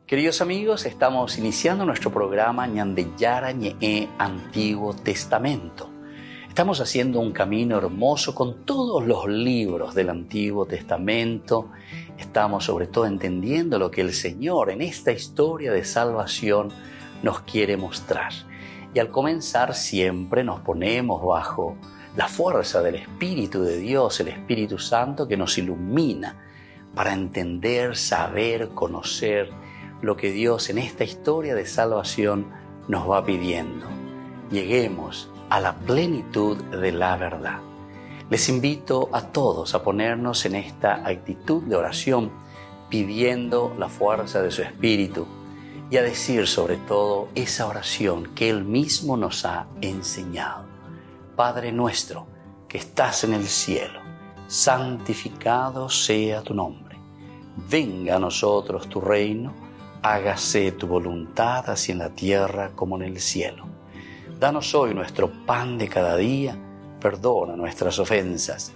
Queridos amigos, estamos iniciando nuestro programa Ñandeyara Ñe'e Antiguo Testamento. Estamos haciendo un camino hermoso con todos los libros del Antiguo Testamento. Estamos sobre todo entendiendo lo que el Señor en esta historia de salvación nos quiere mostrar. Y al comenzar siempre nos ponemos bajo la fuerza del Espíritu de Dios, el Espíritu Santo que nos ilumina para entender, saber, conocer lo que Dios en esta historia de salvación nos va pidiendo. Lleguemos a la plenitud de la verdad. Les invito a todos a ponernos en esta actitud de oración, pidiendo la fuerza de su Espíritu y a decir sobre todo esa oración que Él mismo nos ha enseñado. Padre nuestro, que estás en el cielo, santificado sea tu nombre. Venga a nosotros tu reino, hágase tu voluntad así en la tierra como en el cielo. Danos hoy nuestro pan de cada día, perdona nuestras ofensas,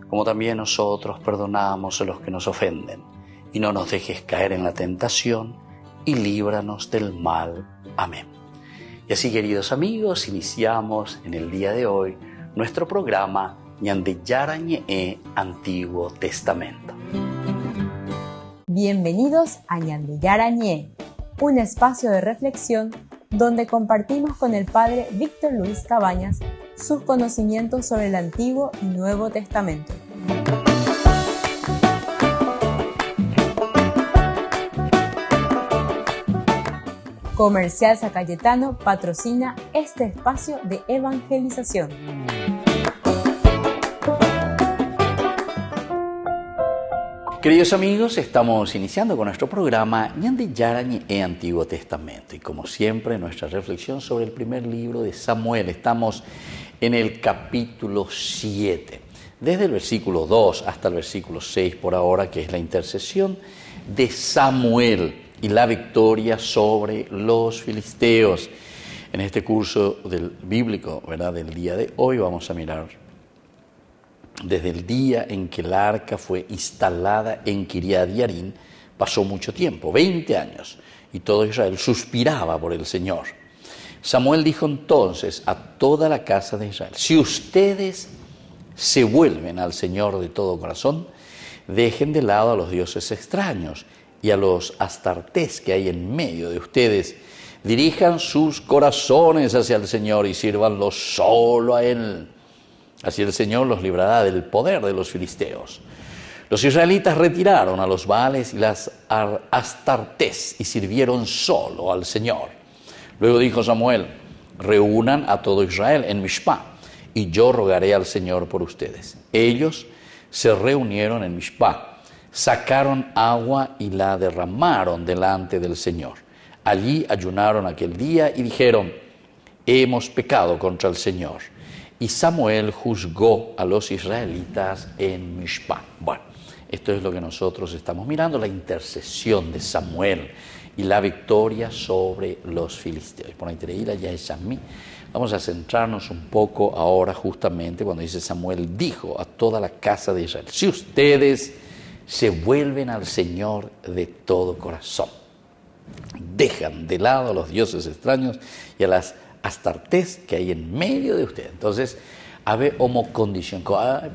como también nosotros perdonamos a los que nos ofenden. Y no nos dejes caer en la tentación, y líbranos del mal. Amén. Y así, queridos amigos, iniciamos en el día de hoy nuestro programa Ñandeyara Ñe'e Antiguo Testamento. Bienvenidos a Ñandeyara Ñe'e, un espacio de reflexión donde compartimos con el Padre Víctor Luis Cabañas sus conocimientos sobre el Antiguo y Nuevo Testamento. Comercial San Cayetano patrocina este espacio de evangelización. Queridos amigos, estamos iniciando con nuestro programa Ñandeyara Ñe'e Antiguo Testamento. Y como siempre, nuestra reflexión sobre el primer libro de Samuel. Estamos en el capítulo 7, desde el versículo 2 hasta el versículo 6 por ahora, que es la intercesión de Samuel y la victoria sobre los filisteos. En este curso bíblico, ¿verdad?, del día de hoy vamos a mirar desde el día en que el arca fue instalada en Kiriat Yarim. Pasó mucho tiempo, 20 años, y todo Israel suspiraba por el Señor. Samuel dijo entonces a toda la casa de Israel: si ustedes se vuelven al Señor de todo corazón, dejen de lado a los dioses extraños y a los astartés que hay en medio de ustedes. Dirijan sus corazones hacia el Señor y sírvanlo solo a Él. Así el Señor los librará del poder de los filisteos. Los israelitas retiraron a los Baales y las astartés y sirvieron solo al Señor. Luego dijo Samuel: reúnan a todo Israel en Mishpá, y yo rogaré al Señor por ustedes. Ellos se reunieron en Mishpá, sacaron agua y la derramaron delante del Señor. Allí ayunaron aquel día y dijeron: hemos pecado contra el Señor. Y Samuel juzgó a los israelitas en Mishpá. Bueno, esto es lo que nosotros estamos mirando, la intercesión de Samuel y la victoria sobre los filisteos. Por la ya es a mí. Vamos a centrarnos un poco ahora justamente cuando dice Samuel dijo a toda la casa de Israel: si ustedes se vuelven al Señor de todo corazón, dejan de lado a los dioses extraños y a las astartés que hay en medio de ustedes. Entonces, habe condicional,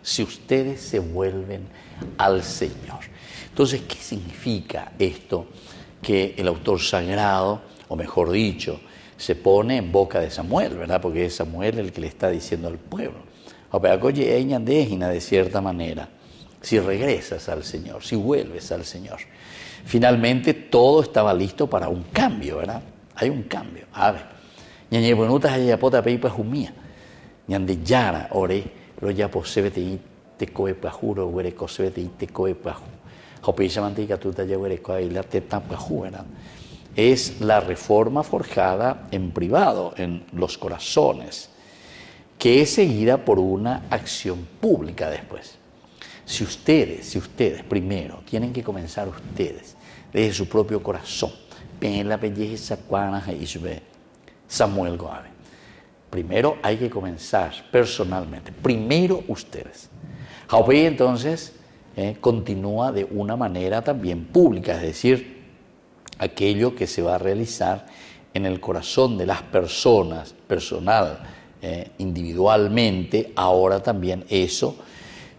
si ustedes se vuelven al Señor. Entonces, ¿qué significa esto que el autor sagrado, o mejor dicho, se pone en boca de Samuel, ¿verdad? Porque es Samuel el que le está diciendo al pueblo. De cierta manera, si regresas al Señor, si vuelves al Señor. Finalmente todo estaba listo para un cambio, ¿verdad? Hay un cambio. A ver, ñañe buenutas allá pota peipa jumía. Ñande yara ore, lo ya posebete y te coe pajuro, huere cosebete y te coe paju. Jopeisa mantica tuta ya huere coa y la teta paju, ¿verdad? Es la reforma forjada en privado, en los corazones, que es seguida por una acción pública después. Si ustedes primero tienen que comenzar ustedes desde su propio corazón, Samuel Goave. Primero hay que comenzar personalmente, primero ustedes. Entonces continúa de una manera también pública, es decir, aquello que se va a realizar en el corazón de las personas, individualmente, ahora también eso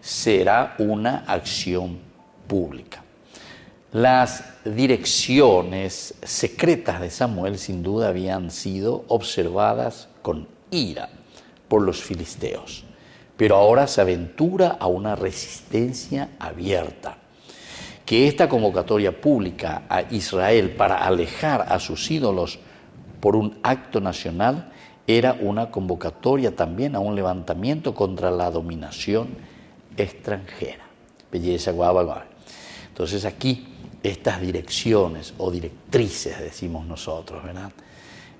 será una acción pública. Las direcciones secretas de Samuel sin duda habían sido observadas con ira por los filisteos, pero ahora se aventura a una resistencia abierta. Que esta convocatoria pública a Israel para alejar a sus ídolos por un acto nacional era una convocatoria también a un levantamiento contra la dominación extranjera. Belleza, guava. Entonces aquí estas direcciones o directrices, decimos nosotros, ¿verdad?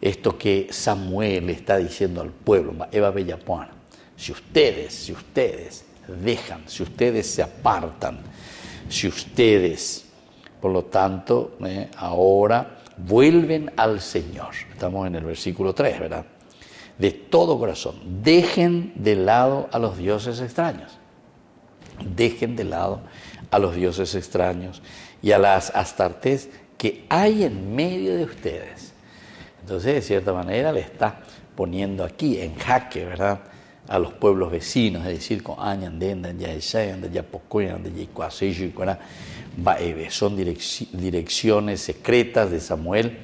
Esto que Samuel le está diciendo al pueblo, Eva Bellapuana, si ustedes dejan, si ustedes se apartan, si ustedes, por lo tanto, ahora vuelven al Señor. Estamos en el versículo 3, ¿verdad? De todo corazón, dejen de lado a los dioses extraños. Dejen de lado a los dioses extraños y a las astartes que hay en medio de ustedes. Entonces, de cierta manera, le está poniendo aquí en jaque, ¿verdad?, a los pueblos vecinos, es decir, con son direcciones secretas de Samuel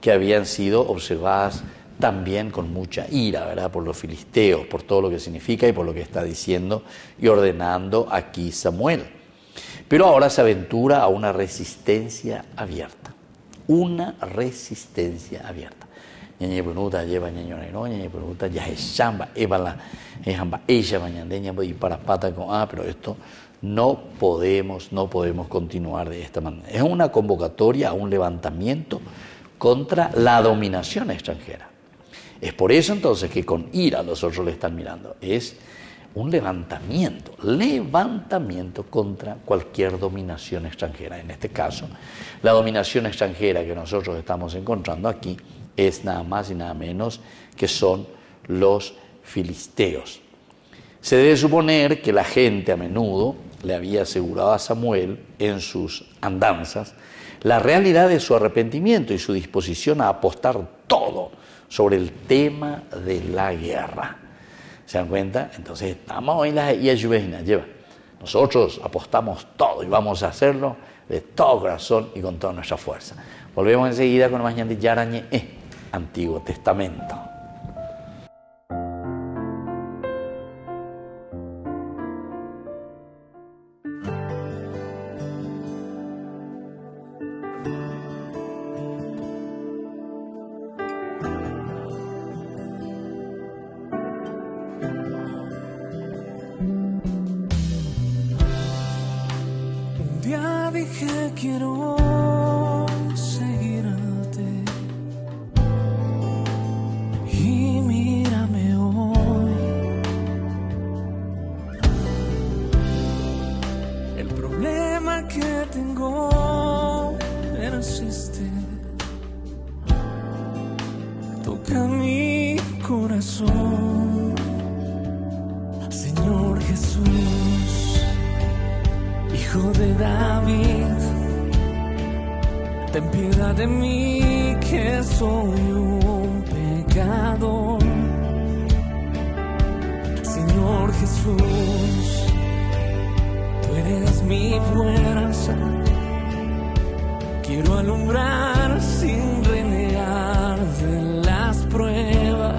que habían sido observadas también con mucha ira, ¿verdad?, por los filisteos, por todo lo que significa y por lo que está diciendo y ordenando aquí Samuel. Pero ahora se aventura a una resistencia abierta. Una resistencia abierta. Ñañe pregunta, lleva ñaño no, ñañe pregunta, ya es chamba, ella mañandeña y para pata con pero esto no podemos continuar de esta manera. Es una convocatoria a un levantamiento contra la dominación extranjera. Es por eso entonces que con ira los otros le están mirando. Es un levantamiento contra cualquier dominación extranjera. En este caso, la dominación extranjera que nosotros estamos encontrando aquí es nada más y nada menos que son los filisteos. Se debe suponer que la gente a menudo le había asegurado a Samuel en sus andanzas la realidad de su arrepentimiento y su disposición a apostar todo sobre el tema de la guerra. ¿Se dan cuenta? Entonces, nosotros apostamos todo y vamos a hacerlo de todo corazón y con toda nuestra fuerza. Volvemos enseguida con más Ñandi Yarañe, Antiguo Testamento. Dije quiero seguirte y mírame hoy. El problema que tengo persiste, toca mi corazón, Señor Jesús, Hijo de David, ten piedad de mí que soy un pecador. Señor Jesús, tú eres mi fuerza, quiero alumbrar sin renegar de las pruebas.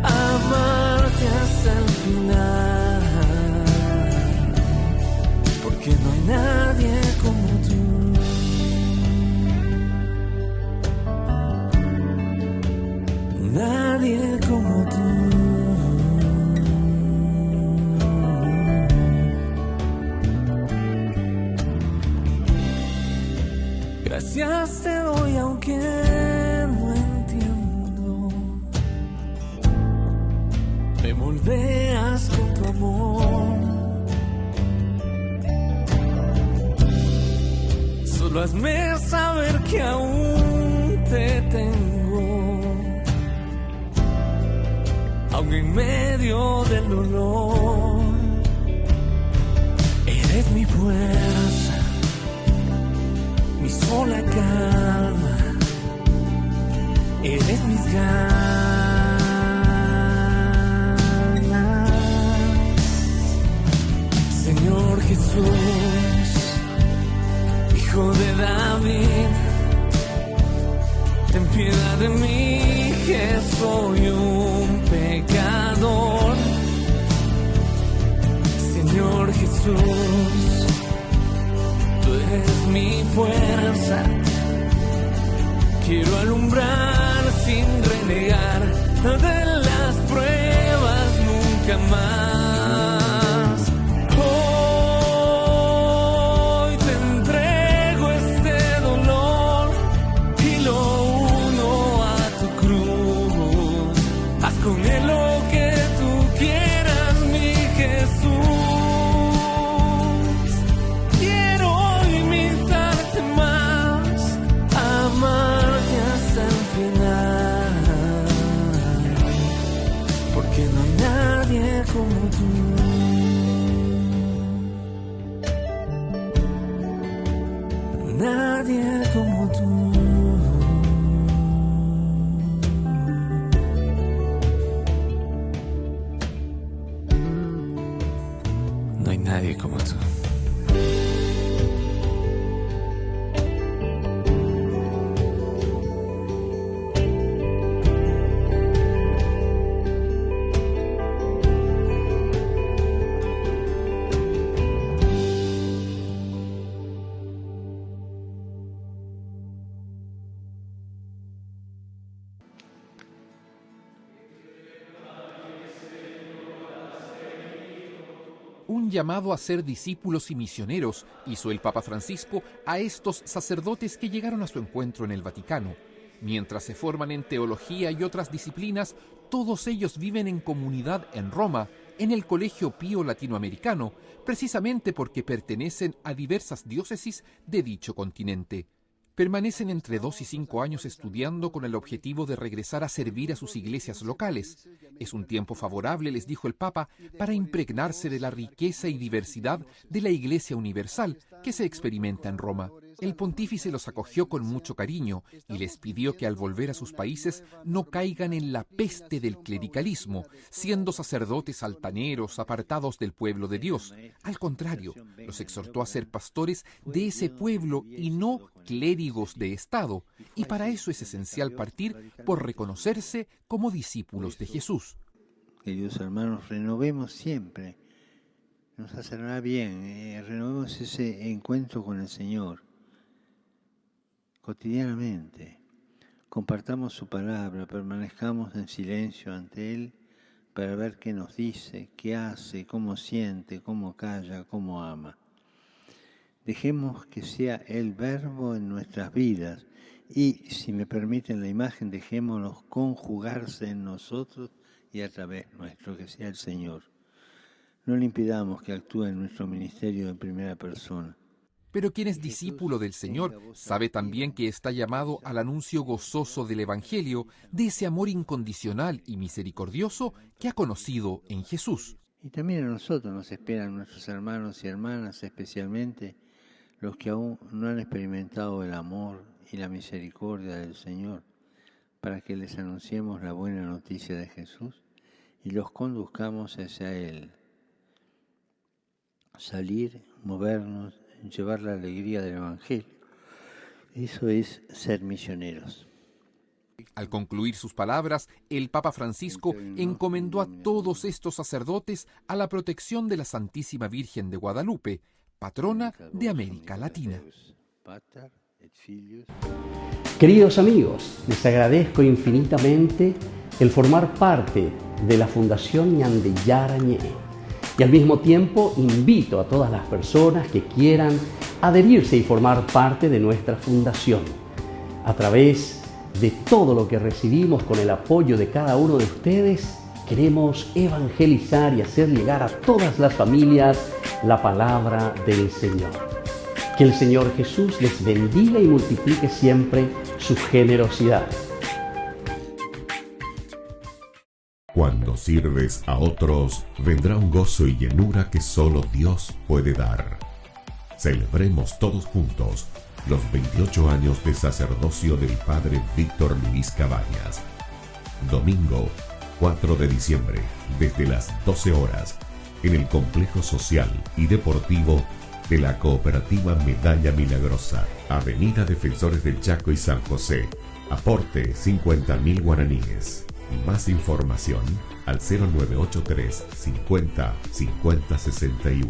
Amarte hasta el final. moldeas con tu amor. Solo hazme saber que aún te tengo, aún en medio del dolor. Eres mi fuerza, mi sola calma, eres mis ganas. Señor Jesús, Hijo de David, ten piedad de mí que soy un pecador. Señor Jesús, tú eres mi fuerza, quiero alumbrar sin renegar de las pruebas nunca más. Con él lo que tú quieras, mi Jesús. Quiero imitarte más, amarte hasta el final, porque no hay nadie como tú. Nadie como tú. Nadie como tú. Un llamado a ser discípulos y misioneros hizo el Papa Francisco a estos sacerdotes que llegaron a su encuentro en el Vaticano. Mientras se forman en teología y otras disciplinas, todos ellos viven en comunidad en Roma, en el Colegio Pío Latinoamericano, precisamente porque pertenecen a diversas diócesis de dicho continente. Permanecen entre 2 y 5 años estudiando con el objetivo de regresar a servir a sus iglesias locales. Es un tiempo favorable, les dijo el Papa, para impregnarse de la riqueza y diversidad de la Iglesia Universal que se experimenta en Roma. El pontífice los acogió con mucho cariño y les pidió que al volver a sus países no caigan en la peste del clericalismo, siendo sacerdotes altaneros, apartados del pueblo de Dios. Al contrario, los exhortó a ser pastores de ese pueblo y no clérigos de Estado, y para eso es esencial partir por reconocerse como discípulos de Jesús. Queridos hermanos, renovemos siempre, nos hará bien, renovemos ese encuentro con el Señor. Cotidianamente, compartamos su palabra, permanezcamos en silencio ante Él para ver qué nos dice, qué hace, cómo siente, cómo calla, cómo ama. Dejemos que sea el verbo en nuestras vidas y, si me permiten la imagen, dejémonos conjugarse en nosotros y a través nuestro, que sea el Señor. No le impidamos que actúe en nuestro ministerio en primera persona. Pero quien es discípulo del Señor sabe también que está llamado al anuncio gozoso del Evangelio, de ese amor incondicional y misericordioso que ha conocido en Jesús. Y también a nosotros nos esperan nuestros hermanos y hermanas, especialmente los que aún no han experimentado el amor y la misericordia del Señor, para que les anunciemos la buena noticia de Jesús y los conduzcamos hacia Él. Salir, movernos, llevar la alegría del Evangelio. Eso es ser misioneros. Al concluir sus palabras, el Papa Francisco encomendó a todos estos sacerdotes a la protección de la Santísima Virgen de Guadalupe, patrona de América Latina. Queridos amigos, les agradezco infinitamente el formar parte de la Fundación Ñandeyara Ñe'e. Y al mismo tiempo invito a todas las personas que quieran adherirse y formar parte de nuestra fundación. A través de todo lo que recibimos con el apoyo de cada uno de ustedes, Queremos evangelizar y hacer llegar a todas las familias la palabra del Señor. Que el Señor Jesús les bendiga y multiplique siempre su generosidad. Cuando sirves a otros, vendrá un gozo y llenura que solo Dios puede dar. Celebremos todos juntos los 28 años de sacerdocio del Padre Víctor Luis Cabañas. Domingo 4 de diciembre, desde las 12 horas, en el Complejo Social y Deportivo de la Cooperativa Medalla Milagrosa, Avenida Defensores del Chaco y San José. Aporte 50.000 guaraníes. Más información al 0983 50 50 61.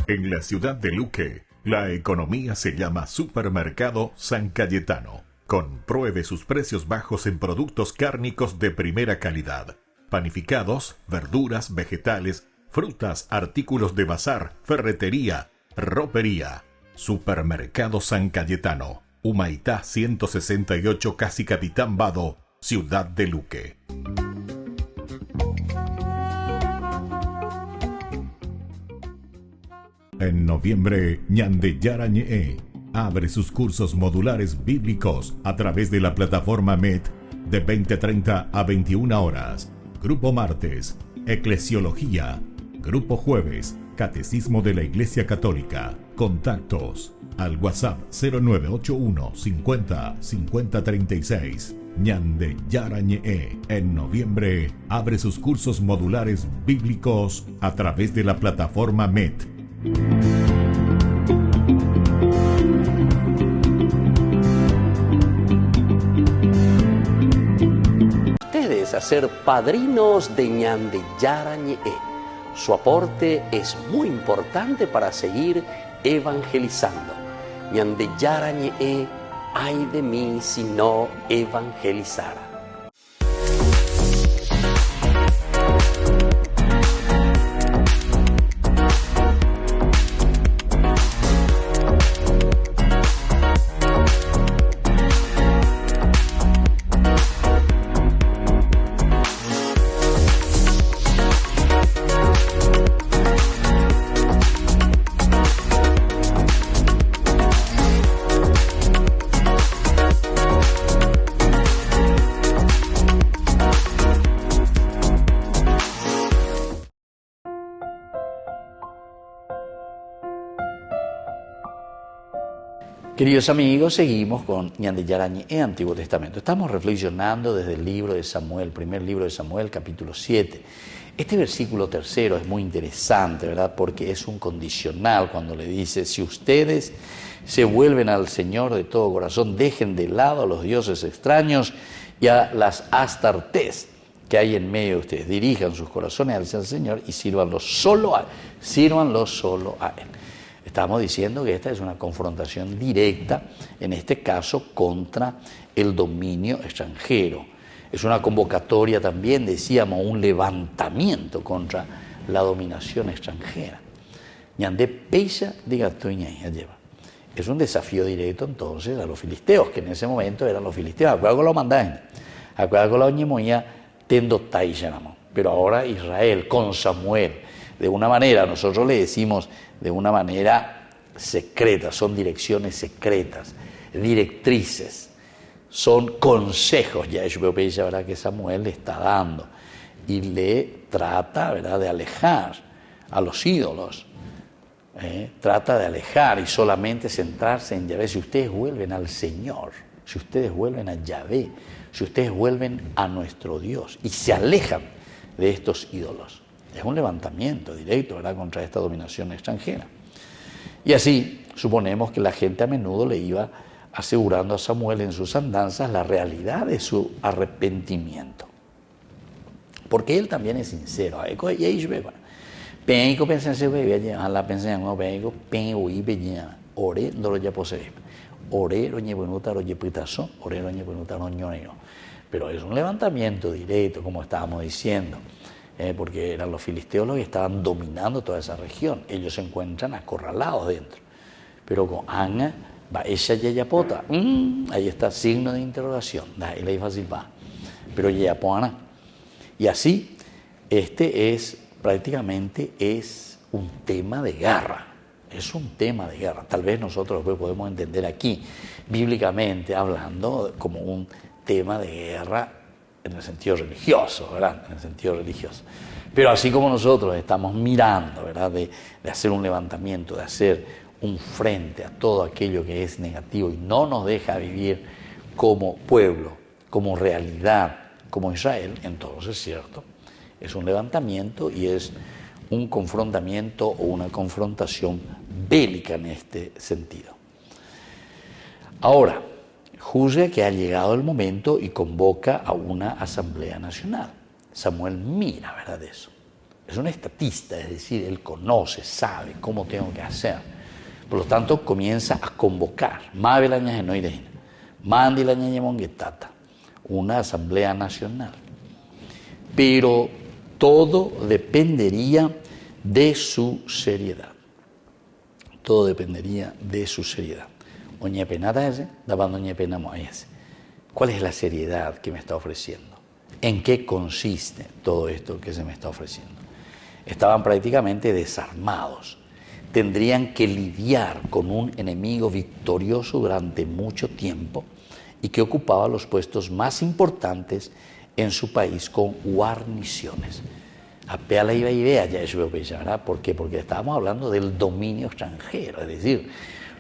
En la ciudad de Luque, la economía se llama Supermercado San Cayetano. Compruebe sus precios bajos en productos cárnicos de primera calidad. Panificados, verduras, vegetales, frutas, artículos de bazar, ferretería, ropería. Supermercado San Cayetano, Humaitá 168, Casi Capitán Vado, ciudad de Luque. En noviembre, Ñandeyara Ñe'e abre sus cursos modulares bíblicos a través de la plataforma MET de 20:30 a 21 horas. Grupo martes, Eclesiología. Grupo jueves, Catecismo de la Iglesia Católica. Contactos al WhatsApp 0981 50 50 36. Ñandeyara Ñe'e en noviembre abre sus cursos modulares bíblicos a través de la plataforma MET. Ustedes a ser padrinos de Ñandeyara Ñe'e. Su aporte es muy importante para seguir evangelizando. Ñandeyara Ñe'e, ay de mí si no evangelizara. Queridos amigos, seguimos con Ñandeyara Ñe'e, Antiguo Testamento. Estamos reflexionando desde el libro de Samuel, primer libro de Samuel, capítulo 7. Este versículo tercero es muy interesante, ¿verdad? Porque es un condicional cuando le dice, si ustedes se vuelven al Señor de todo corazón, dejen de lado a los dioses extraños y a las astartés que hay en medio de ustedes. Dirijan sus corazones hacia el Señor y sírvanlo solo a Él. Sírvanlo solo a Él. Estamos diciendo que esta es una confrontación directa, en este caso, contra el dominio extranjero. Es una convocatoria también, decíamos, un levantamiento contra la dominación extranjera. Ñande peisa diga lleva. Es un desafío directo entonces a los filisteos, que en ese momento eran los filisteos. Acuérdate que lo mandaban. Acuérdate que lo ñemoía tendo taishanamo. Pero ahora Israel con Samuel, de una manera, nosotros le decimos de una manera secreta, son direcciones secretas, directrices, son consejos, ya yo veo ¿verdad?, que Samuel le está dando y le trata, ¿verdad?, de alejar a los ídolos, trata de alejar y solamente centrarse en Yahvé. Si ustedes vuelven al Señor, si ustedes vuelven a Yahvé, si ustedes vuelven a nuestro Dios y se alejan de estos ídolos. Es un levantamiento directo, ¿verdad?, contra esta dominación extranjera. Y así suponemos que la gente a menudo le iba asegurando a Samuel en sus andanzas la realidad de su arrepentimiento. Porque él también es sincero. Y ahí yo veo, pengo pensé a la pensé no pengo pengo y veía ore no lo ya posee ore lo llevo nuta lo llepitazo ore lo llevo nuta lo ñonero. Pero es un levantamiento directo, como estábamos diciendo. Porque eran los filisteos los que estaban dominando toda esa región. Ellos se encuentran acorralados dentro. pero con Ana, va ella yayapota, ahí está signo de interrogación, ahí le fácil va, pero yayapona. Y así, este es prácticamente es un tema de guerra, es un tema de guerra. Tal vez nosotros después podemos entender aquí, bíblicamente hablando, como un tema de guerra en el sentido religioso, ¿verdad? En el sentido religioso. Pero así como nosotros estamos mirando, ¿verdad? De hacer un levantamiento, de hacer un frente a todo aquello que es negativo y no nos deja vivir como pueblo, como realidad, como Israel, entonces, cierto, es un levantamiento y es un confrontamiento o una confrontación bélica en este sentido. Ahora, juzga que ha llegado el momento y convoca a una asamblea nacional. Samuel mira, ¿verdad? Eso. Es un estatista, es decir, él conoce, sabe cómo tengo que hacer. Por lo tanto, comienza a convocar. Una asamblea nacional. Pero todo dependería de su seriedad. Todo dependería de su seriedad. ¿Cuál es la seriedad que me está ofreciendo? ¿En qué consiste todo esto que se me está ofreciendo? Estaban prácticamente desarmados. Tendrían que lidiar con un enemigo victorioso durante mucho tiempo y que ocupaba los puestos más importantes en su país con guarniciones. Apela iba y vea ya eso, ¿verdad? ¿Por qué? Porque estábamos hablando del dominio extranjero, es decir,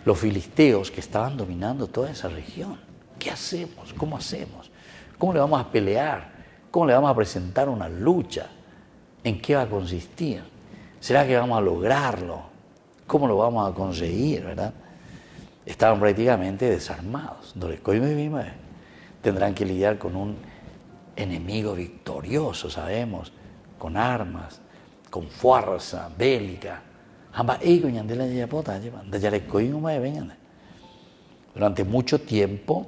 los filisteos que estaban dominando toda esa región. ¿Qué hacemos? ¿Cómo hacemos? ¿Cómo le vamos a pelear? ¿Cómo le vamos a presentar una lucha? ¿En qué va a consistir? ¿Será que vamos a lograrlo? ¿Cómo lo vamos a conseguir, verdad? Estaban prácticamente desarmados. Tendrán que lidiar con un enemigo victorioso, sabemos, con armas, con fuerza bélica. Durante mucho tiempo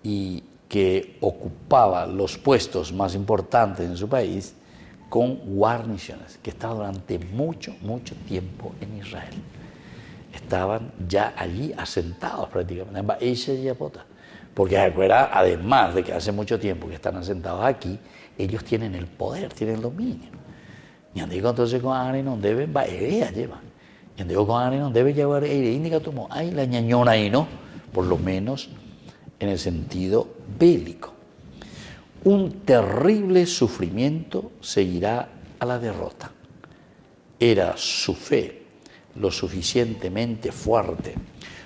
y que ocupaba los puestos más importantes en su país con guarniciones, que estaba durante mucho tiempo en Israel. Estaban ya allí asentados prácticamente, porque además de que hace mucho tiempo que están asentados aquí, ellos tienen el poder, tienen el dominio. Y digo entonces con Ari no debe llevar. Y digo con Ari no debe llevar indica como hay la ñañona ahí, ¿no? Por lo menos en el sentido bélico. Un terrible sufrimiento seguirá a la derrota. Era su fe lo suficientemente fuerte,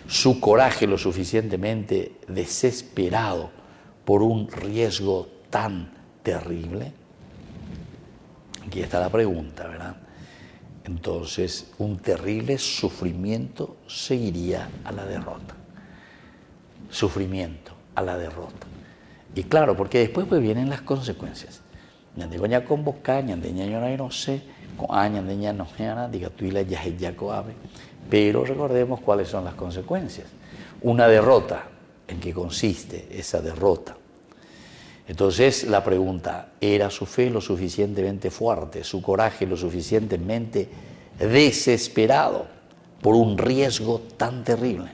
su coraje lo suficientemente desesperado por un riesgo tan terrible. Aquí está la pregunta, ¿verdad? Entonces, un terrible sufrimiento seguiría a la derrota. Sufrimiento a la derrota. Y claro, porque después pues vienen las consecuencias. Ñandegoña convocar, ñandeña no sé, ñandeña no diga tú y la yaco ave. Pero recordemos cuáles son las consecuencias. Una derrota, ¿en qué consiste esa derrota? Entonces la pregunta, ¿era su fe lo suficientemente fuerte, su coraje lo suficientemente desesperado por un riesgo tan terrible?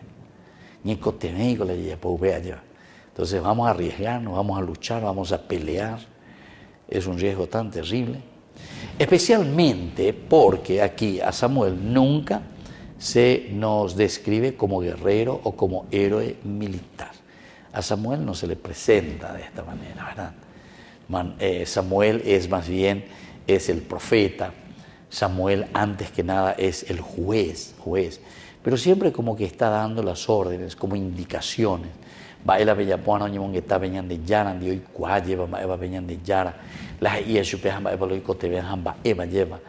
Entonces vamos a arriesgarnos, vamos a luchar, vamos a pelear. Es un riesgo tan terrible. Especialmente porque aquí a Samuel nunca se nos describe como guerrero o como héroe militar. A Samuel no se le presenta de esta manera, ¿verdad? Samuel es más bien, es el profeta. Samuel antes que nada es el juez. Pero siempre como que está dando las órdenes, como indicaciones. Baila bellapuano ñemon que está veñan de yara, de hoy cuálleva, eva veñan de yara. Las ia chupejan eva lo que te vean eva lleva.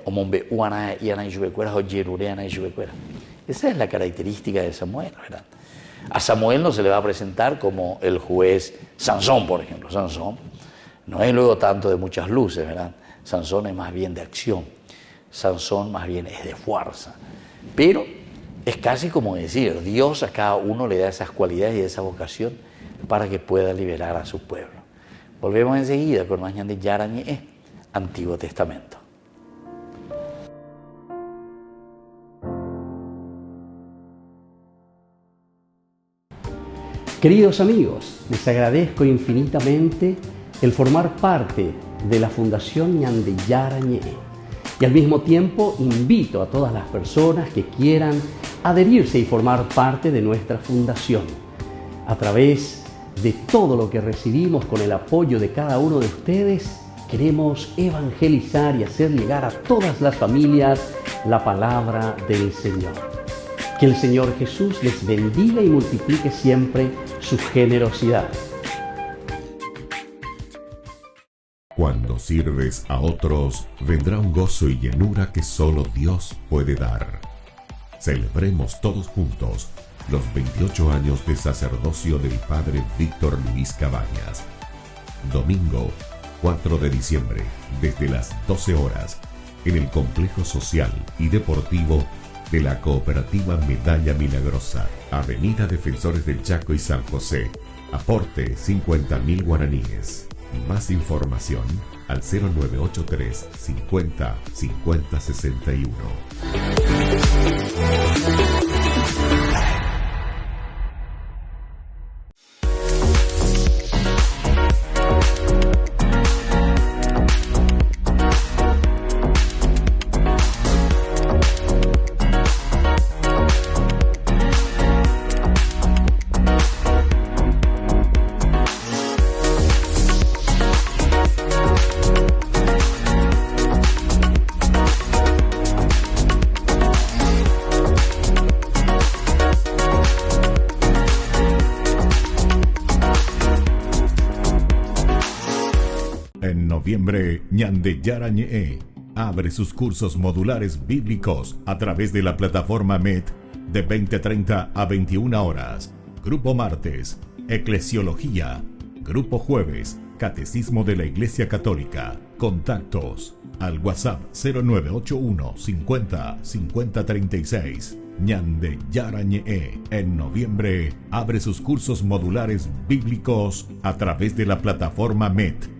Omombe uana y ana y chupecuera, o yerureana y chupecuera. Esa es la característica de Samuel, ¿verdad? A Samuel no se le va a presentar como el juez Sansón, por ejemplo. Sansón no es luego tanto de muchas luces, ¿verdad? Sansón es más bien de acción. Sansón más bien es de fuerza. Pero es casi como decir, Dios a cada uno le da esas cualidades y esa vocación para que pueda liberar a su pueblo. Volvemos enseguida con Mañan de Yarañe, Antiguo Testamento. Queridos amigos, les agradezco infinitamente el formar parte de la Fundación Ñande Yara Ñe'e y al mismo tiempo invito a todas las personas que quieran adherirse y formar parte de nuestra fundación. A través de todo lo que recibimos con el apoyo de cada uno de ustedes, queremos evangelizar y hacer llegar a todas las familias la palabra del Señor. Que el Señor Jesús les bendiga y multiplique siempre su generosidad. Cuando sirves a otros, vendrá un gozo y llenura que solo Dios puede dar. Celebremos todos juntos los 28 años de sacerdocio del Padre Víctor Luis Cabañas. Domingo 4 de diciembre, desde las 12 horas, en el Complejo Social y Deportivo de la Cooperativa Medalla Milagrosa, Avenida Defensores del Chaco y San José. Aporte 50.000 guaraníes. Más información al 0983 50 50 61. En noviembre, Ñande Yara Ñe'e abre sus cursos modulares bíblicos a través de la plataforma MET de 20:30 a 21 horas. Grupo martes, Eclesiología. Grupo jueves, Catecismo de la Iglesia Católica. Contactos al WhatsApp 0981 50 50 36. Ñande Yara Ñe'e en noviembre abre sus cursos modulares bíblicos a través de la plataforma MET.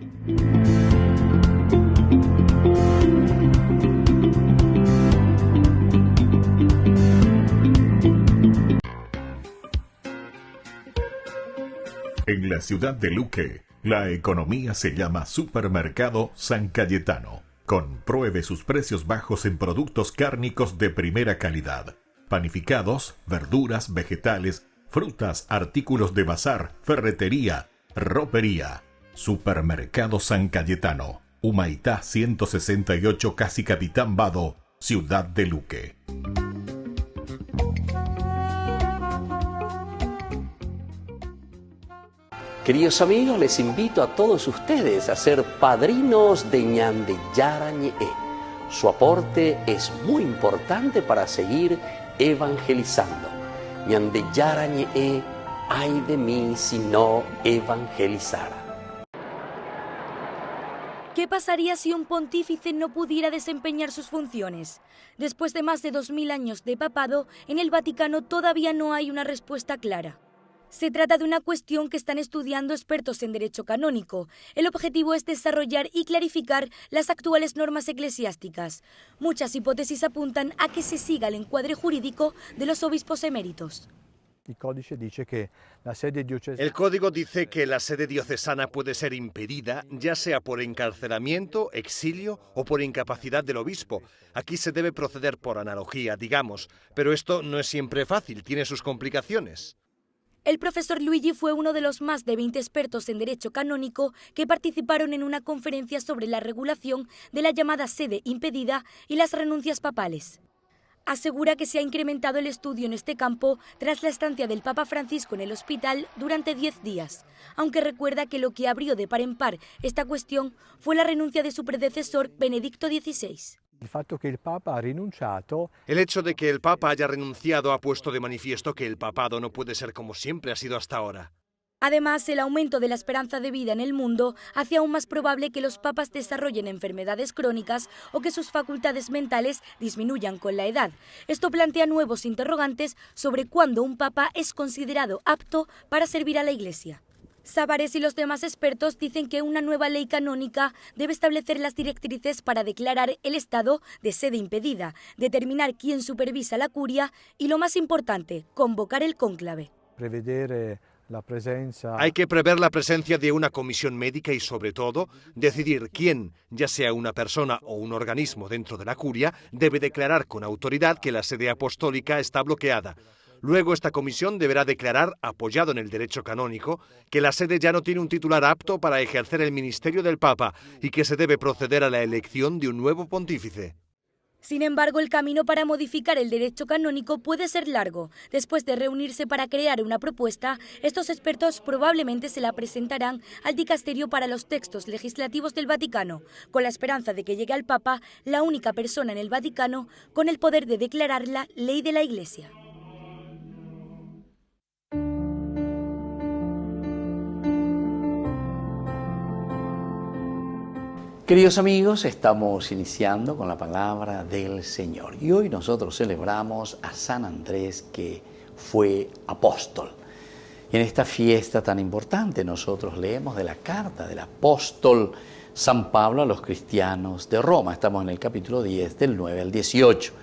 En la ciudad de Luque, la economía se llama Supermercado San Cayetano. Compruebe sus precios bajos en productos cárnicos de primera calidad. Panificados, verduras, vegetales, frutas, artículos de bazar, ferretería, ropería. Supermercado San Cayetano, Humaitá 168, Casi Capitán Vado, ciudad de Luque. Queridos amigos, les invito a todos ustedes a ser padrinos de Ñande Yara Ñe'e. Su aporte es muy importante para seguir evangelizando. Ñande Yara Ñe'e, ay de mí si no evangelizara. ¿Qué pasaría si un pontífice no pudiera desempeñar sus funciones? Después de más de 2000 años de papado, en el Vaticano todavía no hay una respuesta clara. Se trata de una cuestión que están estudiando expertos en derecho canónico. El objetivo es desarrollar y clarificar las actuales normas eclesiásticas. Muchas hipótesis apuntan a que se siga el encuadre jurídico de los obispos eméritos. El código dice que la sede diocesana puede ser impedida, ya sea por encarcelamiento, exilio o por incapacidad del obispo. Aquí se debe proceder por analogía, digamos, pero esto no es siempre fácil, tiene sus complicaciones. El profesor Luigi fue uno de los más de 20 expertos en derecho canónico que participaron en una conferencia sobre la regulación de la llamada sede impedida y las renuncias papales. Asegura que se ha incrementado el estudio en este campo tras la estancia del Papa Francisco en el hospital durante 10 días, aunque recuerda que lo que abrió de par en par esta cuestión fue la renuncia de su predecesor Benedicto XVI. El hecho de que el Papa haya renunciado ha puesto de manifiesto que el papado no puede ser como siempre ha sido hasta ahora. Además, el aumento de la esperanza de vida en el mundo hace aún más probable que los papas desarrollen enfermedades crónicas o que sus facultades mentales disminuyan con la edad. Esto plantea nuevos interrogantes sobre cuándo un papa es considerado apto para servir a la Iglesia. Savares y los demás expertos dicen que una nueva ley canónica debe establecer las directrices para declarar el estado de sede impedida, determinar quién supervisa la curia y, lo más importante, convocar el cónclave. Hay que prever la presencia de una comisión médica y, sobre todo, decidir quién, ya sea una persona o un organismo dentro de la curia, debe declarar con autoridad que la sede apostólica está bloqueada. Luego esta comisión deberá declarar, apoyado en el derecho canónico, que la sede ya no tiene un titular apto para ejercer el ministerio del Papa y que se debe proceder a la elección de un nuevo pontífice. Sin embargo, el camino para modificar el derecho canónico puede ser largo. Después de reunirse para crear una propuesta, estos expertos probablemente se la presentarán al Dicasterio para los Textos Legislativos del Vaticano, con la esperanza de que llegue al Papa la única persona en el Vaticano con el poder de declararla ley de la Iglesia. Queridos amigos, estamos iniciando con la palabra del Señor y hoy nosotros celebramos a San Andrés, que fue apóstol. Y en esta fiesta tan importante nosotros leemos de la carta del apóstol San Pablo a los cristianos de Roma. Estamos en el capítulo 10 del 9 al 18.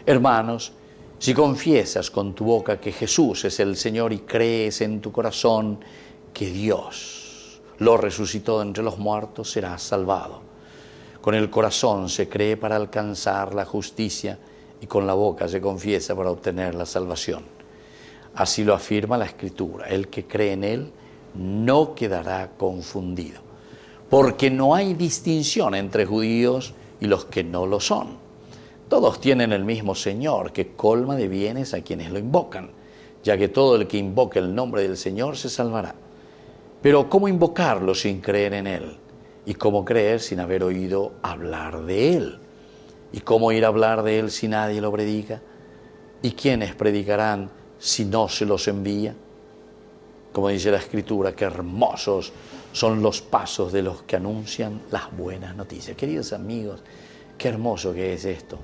Hermanos, si confiesas con tu boca que Jesús es el Señor y crees en tu corazón que Dios lo resucitó entre los muertos, serás salvado. Con el corazón se cree para alcanzar la justicia y con la boca se confiesa para obtener la salvación. Así lo afirma la Escritura: el que cree en Él no quedará confundido, porque no hay distinción entre judíos y los que no lo son. Todos tienen el mismo Señor, que colma de bienes a quienes lo invocan, ya que todo el que invoque el nombre del Señor se salvará. Pero ¿cómo invocarlo sin creer en Él? ¿Y cómo creer sin haber oído hablar de Él? ¿Y cómo ir a hablar de Él si nadie lo predica? ¿Y quiénes predicarán si no se los envía? Como dice la Escritura, qué hermosos son los pasos de los que anuncian las buenas noticias. Queridos amigos, qué hermoso que es esto.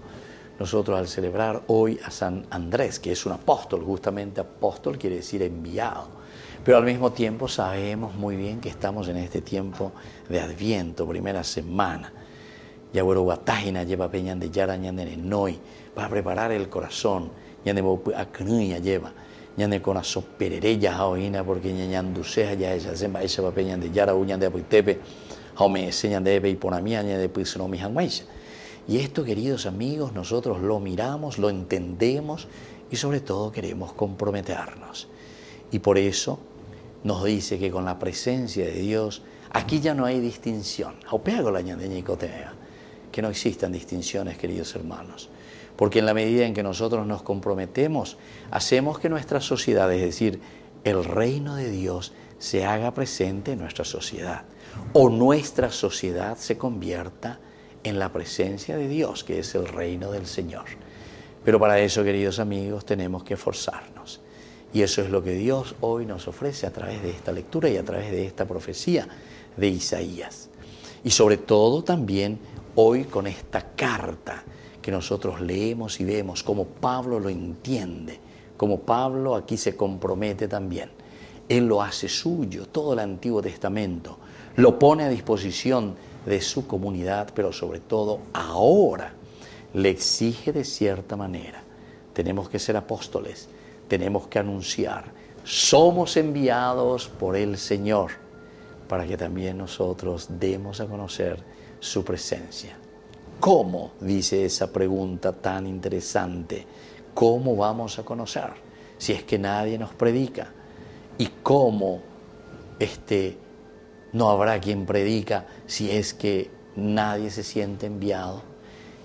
Nosotros al celebrar hoy a San Andrés, que es un apóstol, justamente apóstol quiere decir enviado, pero al mismo tiempo sabemos muy bien que estamos en este tiempo de Adviento, primera semana. Yagüero Guatajina lleva peñan de Yara ñande Noi para preparar el corazón. Ñande Acnuya lleva, ñande con asopererella jaoina porque ñanduceja ya ella zemba esa va peñan de Yara uñan de Apuitepe, jaume enseñan de Ebe y Ponamia de Puisnomi Janguaisa. Y esto, queridos amigos, nosotros lo miramos, lo entendemos y sobre todo queremos comprometernos. Y por eso nos dice que con la presencia de Dios, aquí ya no hay distinción. Que no existan distinciones, queridos hermanos. Porque en la medida en que nosotros nos comprometemos, hacemos que nuestra sociedad, es decir, el reino de Dios, se haga presente en nuestra sociedad. O nuestra sociedad se convierta en la presencia de Dios, que es el reino del Señor. Pero para eso, queridos amigos, tenemos que esforzarnos. Y eso es lo que Dios hoy nos ofrece a través de esta lectura y a través de esta profecía de Isaías. Y sobre todo también hoy con esta carta que nosotros leemos y vemos cómo Pablo lo entiende, como Pablo aquí se compromete también. Él lo hace suyo, todo el Antiguo Testamento, lo pone a disposición de su comunidad, pero sobre todo ahora le exige de cierta manera. Tenemos que ser apóstoles. Tenemos que anunciar, somos enviados por el Señor para que también nosotros demos a conocer su presencia. ¿Cómo? Dice esa pregunta tan interesante. ¿Cómo vamos a conocer si es que nadie nos predica? ¿Y cómo no habrá quien predica si es que nadie se siente enviado?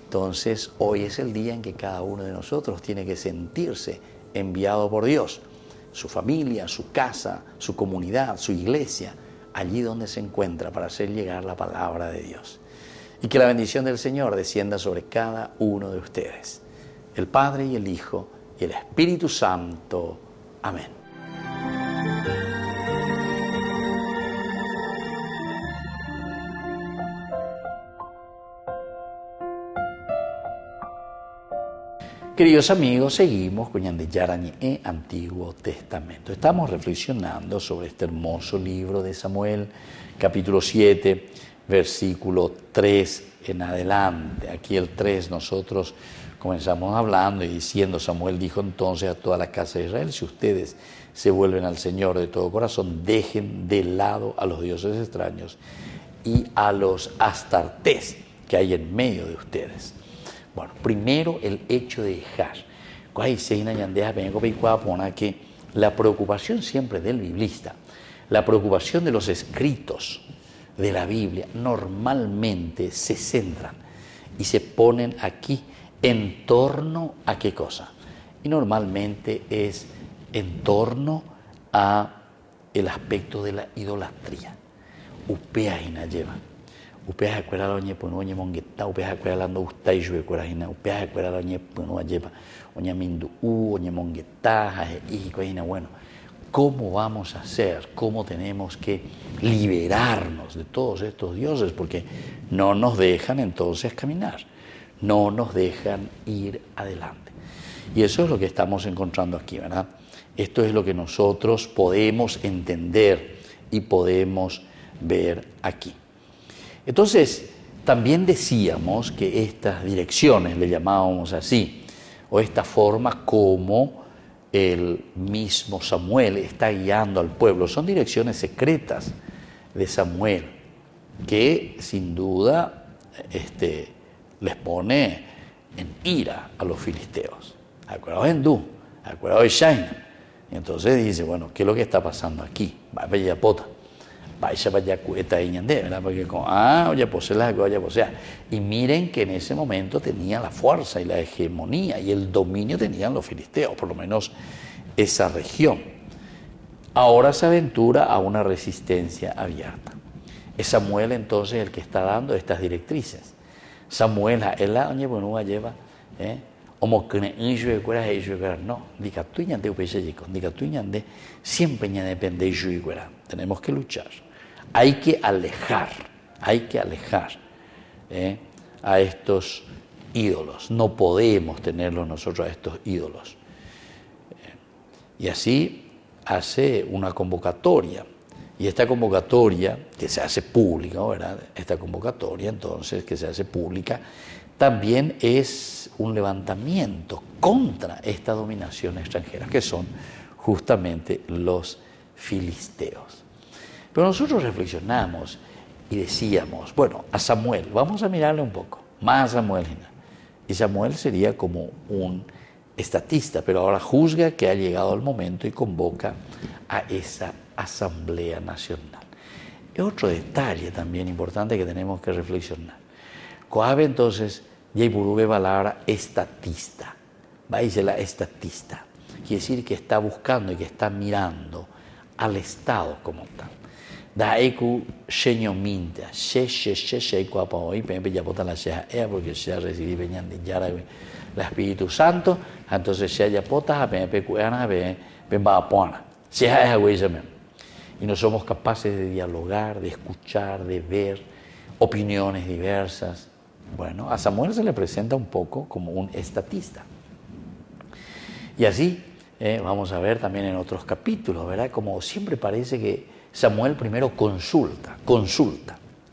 Entonces, hoy es el día en que cada uno de nosotros tiene que sentirse enviado por Dios, su familia, su casa, su comunidad, su iglesia, allí donde se encuentra para hacer llegar la palabra de Dios. Y que la bendición del Señor descienda sobre cada uno de ustedes, el Padre y el Hijo y el Espíritu Santo. Amén. Queridos amigos, seguimos con Ñande Yarañe e Antiguo Testamento. Estamos reflexionando sobre este hermoso libro de Samuel, capítulo 7, versículo 3 en adelante. Aquí el 3 nosotros comenzamos hablando y diciendo, Samuel dijo entonces a toda la casa de Israel, si ustedes se vuelven al Señor de todo corazón, dejen de lado a los dioses extraños y a los astartés que hay en medio de ustedes. Bueno, primero el hecho de dejar. Que la preocupación siempre del biblista, la preocupación de los escritos de la Biblia, normalmente se centran y se ponen aquí en torno a qué cosa. Y normalmente es en torno a el aspecto de la idolatría. Upea hina lleva. Upea acuera la oñe pues oñe mongueta, upea acuera la no gusta y yo acuera hina, upea acuera la oñe pues no lleva, oñe mindu oñe mongueta, y hina. Bueno, ¿cómo vamos a hacer? ¿Cómo tenemos que liberarnos de todos estos dioses? Porque no nos dejan entonces caminar, no nos dejan ir adelante. Y eso es lo que estamos encontrando aquí, ¿verdad? Esto es lo que nosotros podemos entender y podemos ver aquí. Entonces, también decíamos que estas direcciones, le llamábamos así, o esta forma como el mismo Samuel está guiando al pueblo, son direcciones secretas de Samuel, que sin duda les pone en ira a los filisteos. Acuerdaos en Du, acuerdaos de Shaina. Y entonces dice, bueno, ¿qué es lo que está pasando aquí? Vaya pota. Vaya cueta y ñandé, ¿verdad? Porque oye, pues y miren que en ese momento tenía la fuerza y la hegemonía y el dominio tenían los filisteos, por lo menos esa región. Ahora se aventura a una resistencia abierta. Es Samuel entonces el que está dando estas directrices. Samuel, él la lleva, no, diga tú ñandé diga tú ñandé, siempre ñandé depende de tenemos que luchar. Hay que alejar a estos ídolos. No podemos tenerlos nosotros a estos ídolos. Y así hace una convocatoria. Y esta convocatoria, que se hace pública, ¿verdad? Esta convocatoria, entonces, que se hace pública, también es un levantamiento contra esta dominación extranjera, que son justamente los filisteos. Pero nosotros reflexionamos y decíamos, bueno, a Samuel, vamos a mirarle un poco, más a Samuel. Y Samuel sería como un estatista, pero ahora juzga que ha llegado el momento y convoca a esa Asamblea Nacional. Es otro detalle también importante que tenemos que reflexionar. Coabe entonces, Yaiburube palabra estatista, va a decir la estatista, quiere decir que está buscando y que está mirando al Estado como tal. Daeku sheño minta, she cuapa hoy, pepe ya bota la sheja ea porque se ha recibido veñan de yara el Espíritu Santo, entonces se ya pota a pepe cuana be va a pona, sheja ea güey y no somos capaces de dialogar, de escuchar, de ver opiniones diversas. Bueno, a Samuel se le presenta un poco como un estatista. Y así vamos a ver también en otros capítulos, ¿verdad? Como siempre parece que Samuel primero consulta,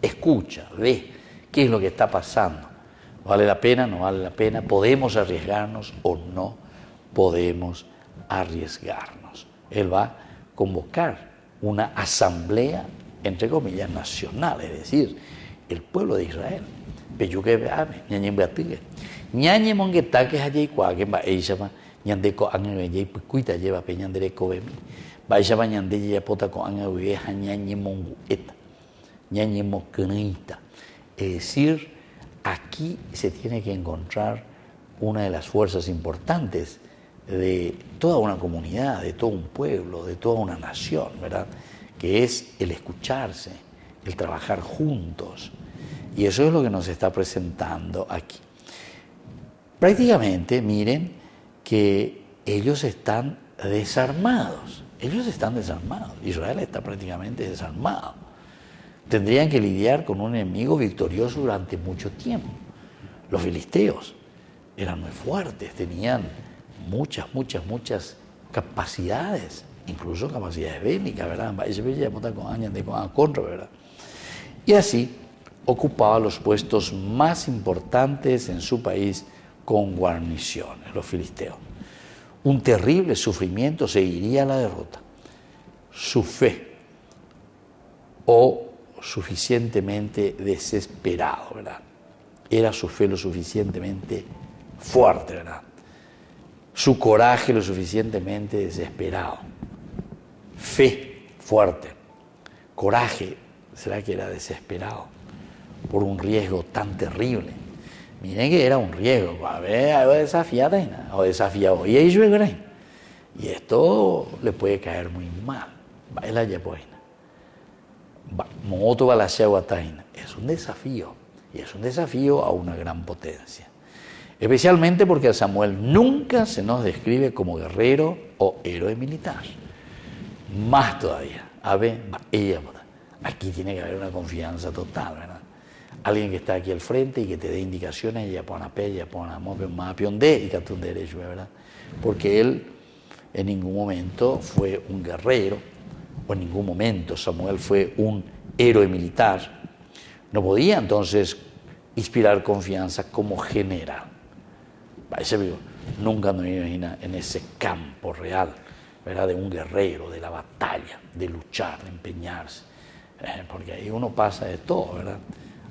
escucha, ve qué es lo que está pasando. ¿Vale la pena? ¿No vale la pena? ¿Podemos arriesgarnos o no podemos arriesgarnos? Él va a convocar una asamblea, entre comillas, nacional, es decir, el pueblo de Israel. Peyuque veame, ñañe beatige. Ñañe mongueta que allí cuaque va eisama, ñande ko angebe cuita lleva peñandere cobemi. Baishaba ñande ya pota ko angebe ñañe mongueta, ñañe moquenita. Es decir, aquí se tiene que encontrar una de las fuerzas importantes de toda una comunidad, de todo un pueblo, de toda una nación, ¿verdad? Que es el escucharse, el trabajar juntos. Y eso es lo que nos está presentando aquí. Prácticamente, miren que ellos están desarmados. Israel está prácticamente desarmado. Tendrían que lidiar con un enemigo victorioso durante mucho tiempo. Los filisteos eran muy fuertes, tenían muchas capacidades, incluso capacidades bélicas, ¿verdad? ¿Verdad? Y así ocupaba los puestos más importantes en su país con guarniciones, los filisteos. Un terrible sufrimiento seguiría a la derrota. Su fe, o suficientemente desesperado, ¿verdad? Era su fe lo suficientemente fuerte, ¿verdad? Su coraje lo suficientemente desesperado. Fe fuerte. Coraje, ¿será que era desesperado? Por un riesgo tan terrible. Miren que era un riesgo. A ver, algo desafiado. Y ellos creen. Y esto le puede caer muy mal. Es un desafío. Y es un desafío a una gran potencia. Especialmente porque a Samuel nunca se nos describe como guerrero o héroe militar. Más todavía. Aquí tiene que haber una confianza total, ¿verdad? Alguien que está aquí al frente y que te dé indicaciones, ¿verdad? Porque él en ningún momento fue un guerrero, o en ningún momento Samuel fue un héroe militar. No podía entonces inspirar confianza como general. Nunca me imagino en ese campo real, ¿verdad? De un guerrero, de la batalla, de luchar, de empeñarse. Porque ahí uno pasa de todo, ¿verdad?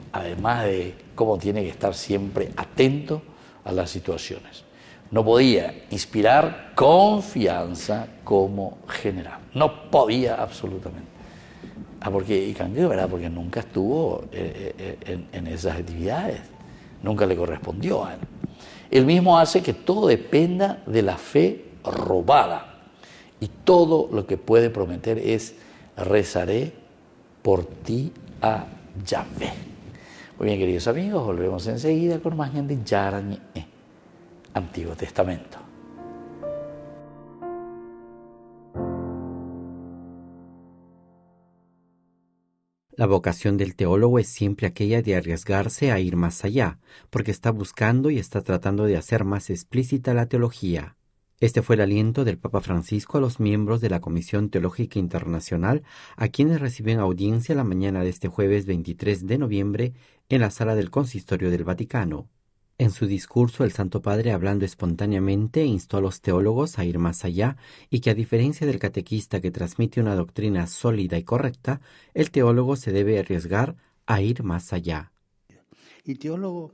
Además de cómo tiene que estar siempre atento a las situaciones. No podía inspirar confianza como general. No podía absolutamente. ¿Verdad? Porque nunca estuvo en esas actividades. Nunca le correspondió a él. Él mismo hace que todo dependa de la fe robada. Y todo lo que puede prometer es: rezaré por ti a Yahvé. Muy bien, queridos amigos, volvemos enseguida con más Ñande Yarañe, Antiguo Testamento. La vocación del teólogo es siempre aquella de arriesgarse a ir más allá, porque está buscando y está tratando de hacer más explícita la teología. Este fue el aliento del Papa Francisco a los miembros de la Comisión Teológica Internacional, a quienes reciben audiencia la mañana de este jueves 23 de noviembre en la sala del Consistorio del Vaticano. En su discurso, el Santo Padre, hablando espontáneamente, instó a los teólogos a ir más allá y que, a diferencia del catequista que transmite una doctrina sólida y correcta, el teólogo se debe arriesgar a ir más allá. El teólogo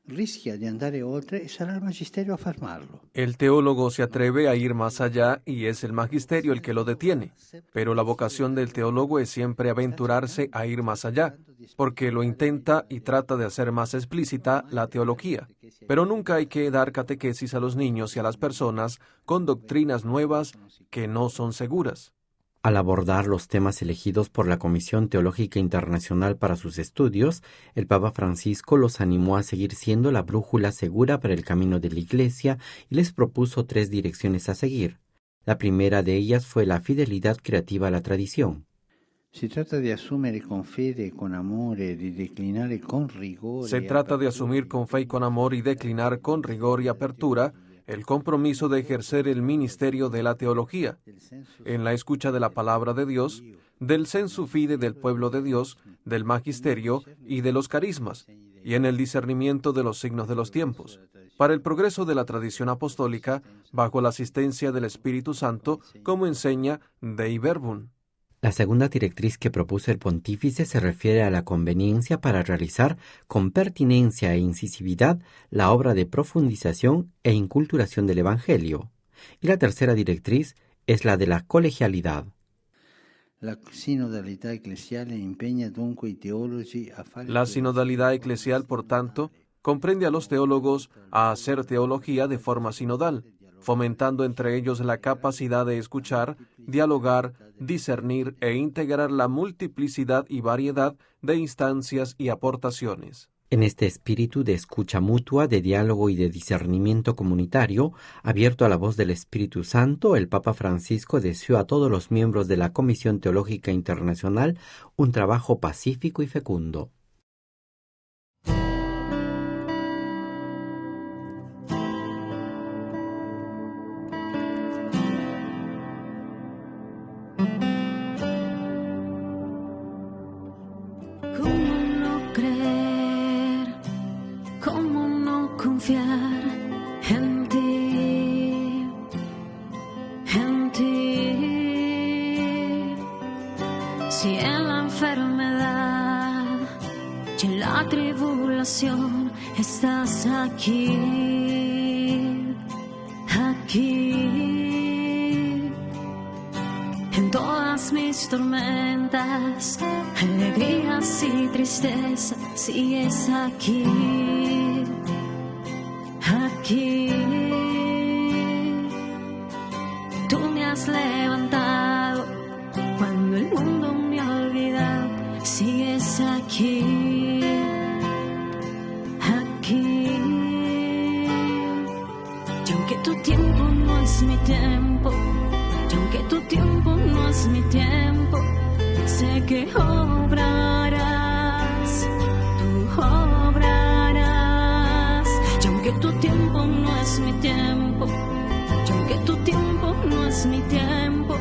rischia di andare oltre e sarà il magisterio a fermarlo. El teólogo se atreve a ir más allá y es el magisterio el que lo detiene. Pero la vocación del teólogo es siempre aventurarse a ir más allá, porque lo intenta y trata de hacer más explícita la teología. Pero nunca hay que dar catequesis a los niños y a las personas con doctrinas nuevas que no son seguras. Al abordar los temas elegidos por la Comisión Teológica Internacional para sus estudios, el Papa Francisco los animó a seguir siendo la brújula segura para el camino de la Iglesia y les propuso 3 direcciones a seguir. La primera de ellas fue la fidelidad creativa a la tradición. Se trata de asumir con fe y con amor y declinar con rigor. Se trata de asumir con fe y con amor y declinar con rigor y apertura el compromiso de ejercer el ministerio de la teología, en la escucha de la palabra de Dios, del sensu fide del pueblo de Dios, del magisterio y de los carismas, y en el discernimiento de los signos de los tiempos, para el progreso de la tradición apostólica, bajo la asistencia del Espíritu Santo, como enseña Dei Verbum. La segunda directriz que propuso el pontífice se refiere a la conveniencia para realizar con pertinencia e incisividad la obra de profundización e inculturación del Evangelio. Y la tercera directriz es la de la colegialidad. La sinodalidad eclesial impegna dunque i teologi a fare. La sinodalidad eclesial, por tanto, comprende a los teólogos a hacer teología de forma sinodal, fomentando entre ellos la capacidad de escuchar, dialogar, discernir e integrar la multiplicidad y variedad de instancias y aportaciones. En este espíritu de escucha mutua, de diálogo y de discernimiento comunitario, abierto a la voz del Espíritu Santo, el Papa Francisco deseó a todos los miembros de la Comisión Teológica Internacional un trabajo pacífico y fecundo. ¿Cómo no creer? ¿Cómo no confiar Si en la enfermedad y en la tribulación estás aquí, aquí. En todas mis tormentas, alegrías y tristezas, sigues aquí, aquí. Tú me has levantado cuando el mundo me ha olvidado, sigues aquí, aquí. Y aunque tu tiempo no es mi tiempo, y aunque tu tiempo no es mi tiempo, sé que obrarás, tú obrarás. Y aunque tu tiempo no es mi tiempo, y aunque tu tiempo no es mi tiempo,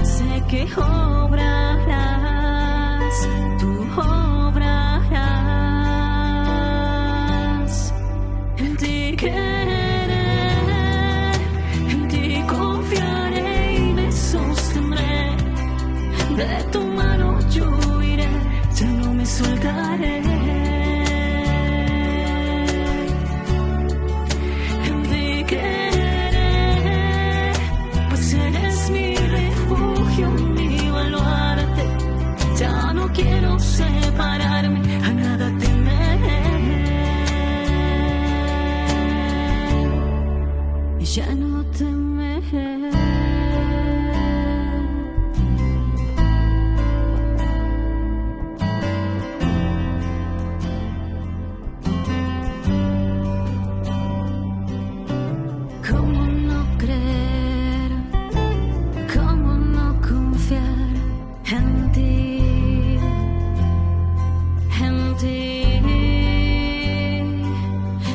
sé que obrarás, tú obrarás. En ti creeré, en ti confiaré y me sostendré. De tu mano yo iré, ya no me soltaré. En ti creeré, pues eres mi refugio, mi baluarte. Ya no quiero separarme, a nada temeré. Y ya no temeré. ¿Cómo no creer? ¿Cómo no confiar en ti? En ti.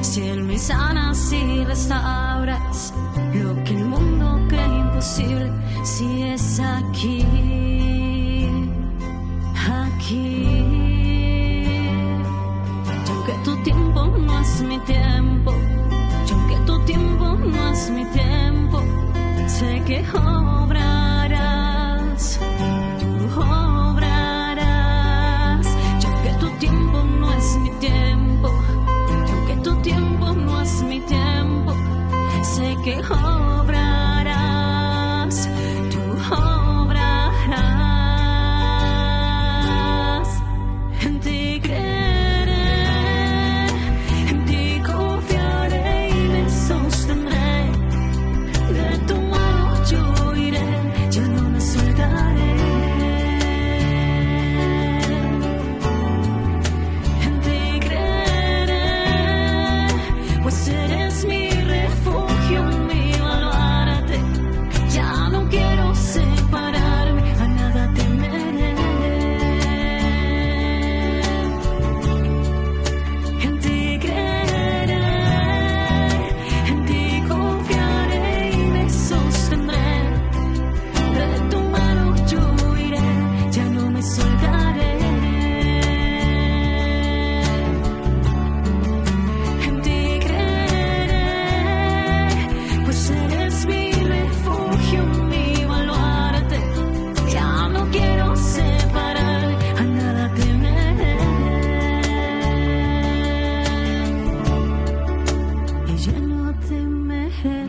Si Él me sanas y restauras lo que el mundo cree imposible, si es aquí, aquí. Y aunque tu tiempo no es mi tiempo, y aunque tu tiempo no es mi tiempo, sé que obrarás, tú obrarás. Y aunque tu tiempo no es mi tiempo, y aunque tu tiempo no es mi tiempo, sé que obrarás, tú obrarás. En ti creeré, en ti confiaré y me sostendré. De tu mano yo iré, ya no me soltaré. En ti creeré, pues eres mi refugio, mi baluarte. Ya no quiero separarme, a nada temeré. En ti creeré, en ti confiaré y me sostendré. De tu mano yo iré, ya no me soltaré. En ti creeré, pues eres mi refugio, mi baluarte. Ya no quiero separarme, a nada temeré. Y ya no temeré.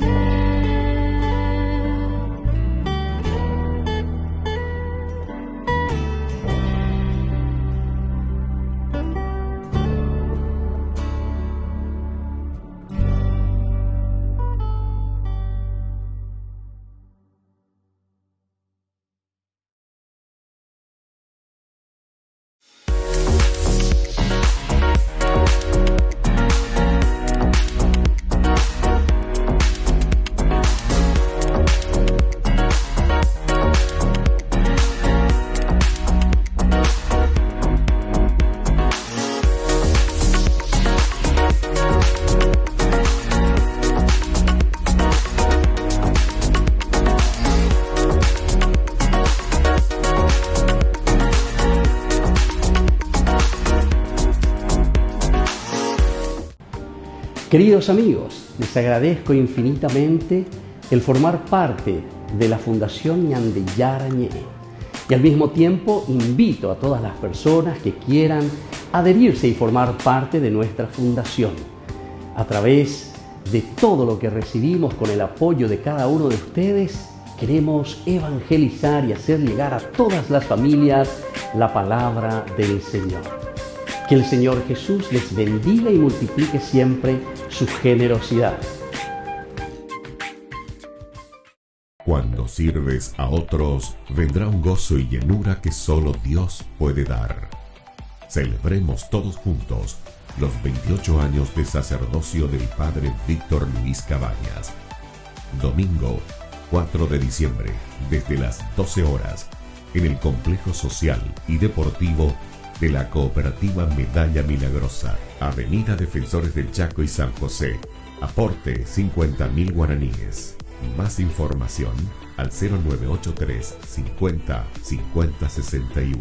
Queridos amigos, les agradezco infinitamente el formar parte de la Fundación Ñande Yara Ñe. Y al mismo tiempo invito a todas las personas que quieran adherirse y formar parte de nuestra fundación. A través de todo lo que recibimos con el apoyo de cada uno de ustedes, queremos evangelizar y hacer llegar a todas las familias la palabra del Señor. Que el Señor Jesús les bendiga y multiplique siempre su generosidad. Cuando sirves a otros, vendrá un gozo y llenura que solo Dios puede dar. Celebremos todos juntos los 28 años de sacerdocio del Padre Víctor Luis Cabañas. Domingo 4 de diciembre, desde las 12 horas, en el Complejo Social y Deportivo de la Cooperativa Medalla Milagrosa, Avenida Defensores del Chaco y San José. Aporte 50.000 guaraníes. Más información al 0983 50 50 61.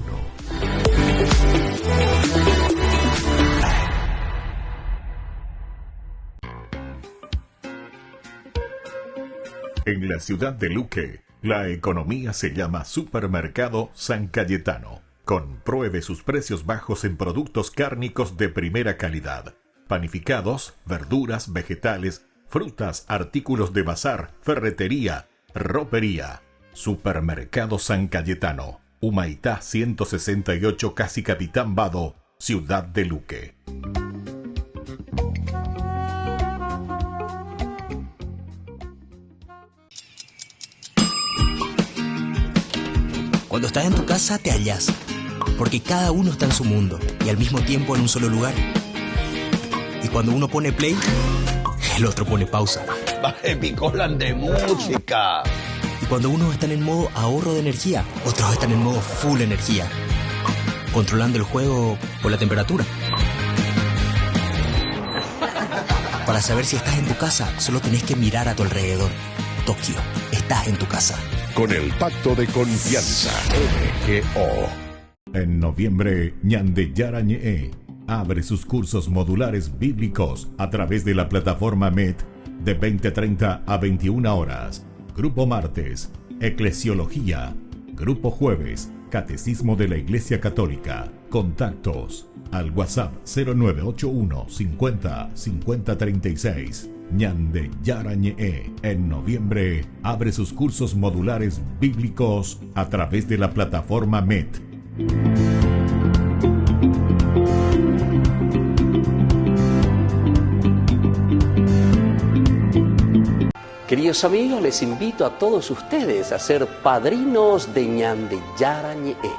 En la ciudad de Luque, la economía se llama Supermercado San Cayetano. Compruebe sus precios bajos en productos cárnicos de primera calidad. Panificados, verduras, vegetales, frutas, artículos de bazar, ferretería, ropería. Supermercado San Cayetano, Humaitá 168, Casi Capitán Vado, Ciudad de Luque. Cuando estás en tu casa te hallas, porque cada uno está en su mundo y al mismo tiempo en un solo lugar. Y cuando uno pone play, el otro pone pausa. Baje picolan de música. Y cuando unos están en modo ahorro de energía, otros están en modo full energía, controlando el juego por la temperatura. Para saber si estás en tu casa, solo tenés que mirar a tu alrededor. Tokio, estás en tu casa. Con el Pacto de Confianza, NGO. En noviembre, Ñandeyara Ñe'e abre sus cursos modulares bíblicos a través de la plataforma MET de 20:30 a 21 horas. Grupo martes, Eclesiología. Grupo jueves, Catecismo de la Iglesia Católica. Contactos al WhatsApp 0981 50 50 36. Ñandeyara Ñe'e en noviembre abre sus cursos modulares bíblicos a través de la plataforma MET. Queridos amigos, les invito a todos ustedes a ser padrinos de Ñandeyara Ñe'e.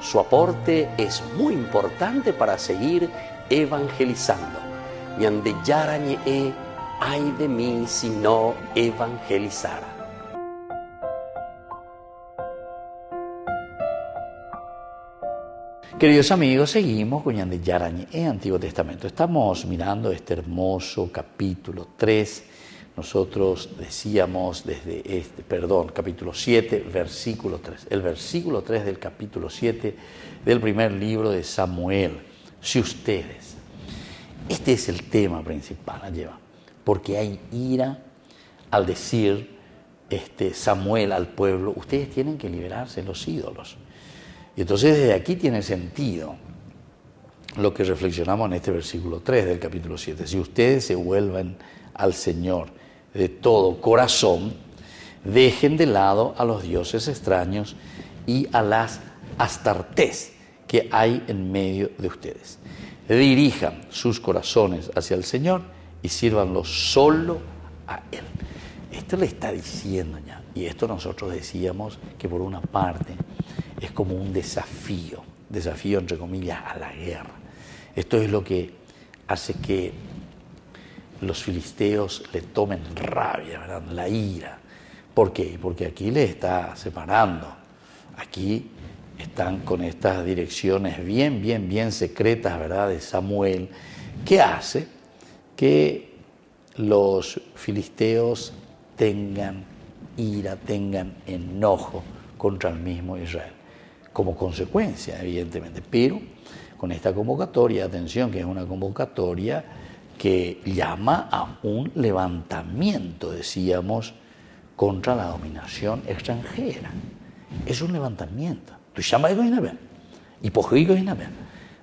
Su aporte es muy importante para seguir evangelizando. Ñandeyara Ñe'e, ay de mí si no evangelizara. Queridos amigos, seguimos con Ñandeyara Ñe'e, Antiguo Testamento. Estamos mirando este hermoso capítulo 3. Nosotros decíamos desde capítulo 7, versículo 3. El versículo 3 del capítulo 7 del primer libro de Samuel. Si ustedes, este es el tema principal, lleva, porque hay ira al decir Samuel al pueblo, ustedes tienen que liberarse de los ídolos. Y entonces desde aquí tiene sentido lo que reflexionamos en este versículo 3 del capítulo 7. Si ustedes se vuelven al Señor de todo corazón, dejen de lado a los dioses extraños y a las astartés que hay en medio de ustedes. Dirijan sus corazones hacia el Señor y sírvanlo solo a Él. Esto le está diciendo ya, y esto nosotros decíamos que por una parte es como un desafío entre comillas a la guerra. Esto es lo que hace que los filisteos le tomen rabia, ¿verdad? La ira. ¿Por qué? Porque aquí le está separando. Aquí están con estas direcciones bien secretas, ¿verdad? De Samuel, que hace que los filisteos tengan ira, tengan enojo contra el mismo Israel. Como consecuencia, evidentemente. Pero con esta convocatoria, atención, que es una convocatoria que llama a un levantamiento, decíamos, contra la dominación extranjera. Es un levantamiento. Tu llama de Goinabe. Y pojí Goinabe.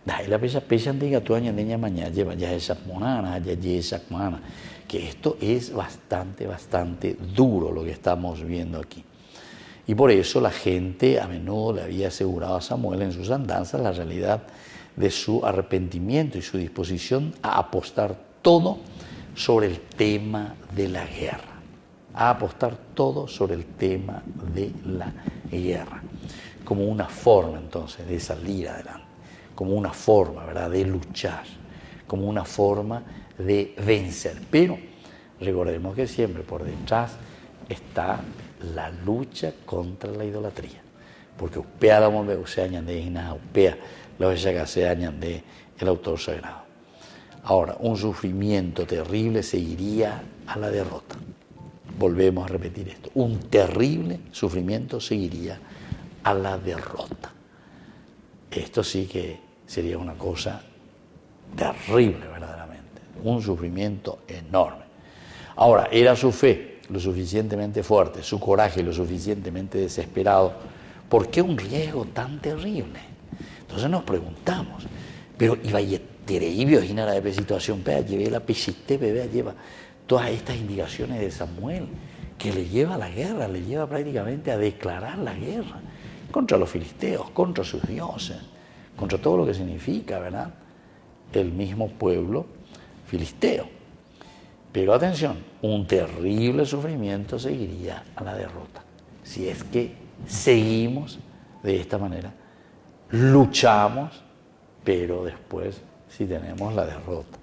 Da la pecha diga tu año de mañana lleva ya esa monana, ya esa monana. Que esto es bastante duro lo que estamos viendo aquí. Y por eso la gente a menudo le había asegurado a Samuel en sus andanzas la realidad de su arrepentimiento y su disposición a apostar todo sobre el tema de la guerra. A apostar todo sobre el tema de la guerra. Como una forma entonces de salir adelante. Como una forma, ¿verdad?, de luchar. Como una forma de vencer. Pero recordemos que siempre por detrás está la lucha contra la idolatría. Porque upea la mombe usea añande ina, upea la bella que se añande el autor sagrado. Ahora, un sufrimiento terrible seguiría a la derrota. Volvemos a repetir esto. Un terrible sufrimiento seguiría a la derrota. Esto sí que sería una cosa terrible verdaderamente. Un sufrimiento enorme. Ahora, era su fe lo suficientemente fuerte, su coraje lo suficientemente desesperado. ¿Por qué un riesgo tan terrible? Entonces nos preguntamos, pero iba a tereibio y nada de situación, lleva la pesite, lleva todas estas indicaciones de Samuel, que le lleva a la guerra, le lleva prácticamente a declarar la guerra contra los filisteos, contra sus dioses, contra todo lo que significa, ¿verdad?, el mismo pueblo filisteo. Pero atención, un terrible sufrimiento seguiría a la derrota. Si es que seguimos de esta manera, luchamos, pero después sí tenemos la derrota.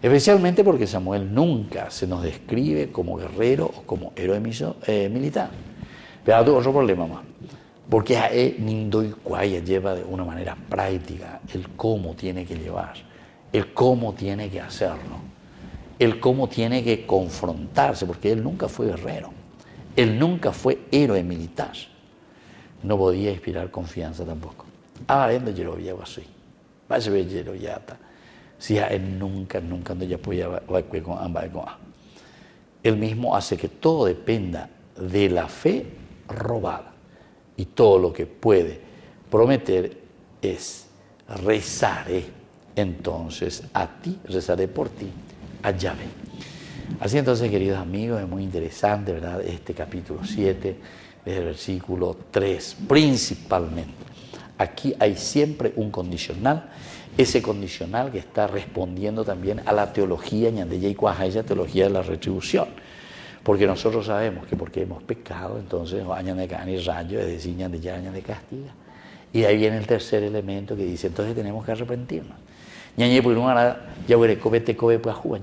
Especialmente porque Samuel nunca se nos describe como guerrero o como héroe militar. Pero hay otro problema más. Porque Nindo y Cuaya lleva de una manera práctica el cómo tiene que llevar, el cómo tiene que hacerlo, el cómo tiene que confrontarse, porque él nunca fue guerrero, él nunca fue héroe militar. No podía inspirar confianza tampoco. Vendo Yerovia así. Vaya ver Yeroviata. Si él nunca no ya podía con ambas con. Él mismo hace que todo dependa de la fe robada. Y todo lo que puede prometer es rezaré entonces a ti, rezaré por ti, a Yahvé. Así entonces, queridos amigos, es muy interesante, ¿verdad?, este capítulo 7, desde el versículo 3, principalmente. Aquí hay siempre un condicional, ese condicional que está respondiendo también a la teología ñandeya y cuajaya, teología de la retribución. Porque nosotros sabemos que porque hemos pecado, entonces añan de can y rayo, es decir, ñan de castiga. Y de ahí viene el tercer elemento que dice, entonces tenemos que arrepentirnos. Ñañe por un ara, ya veré cobete cobe puajú,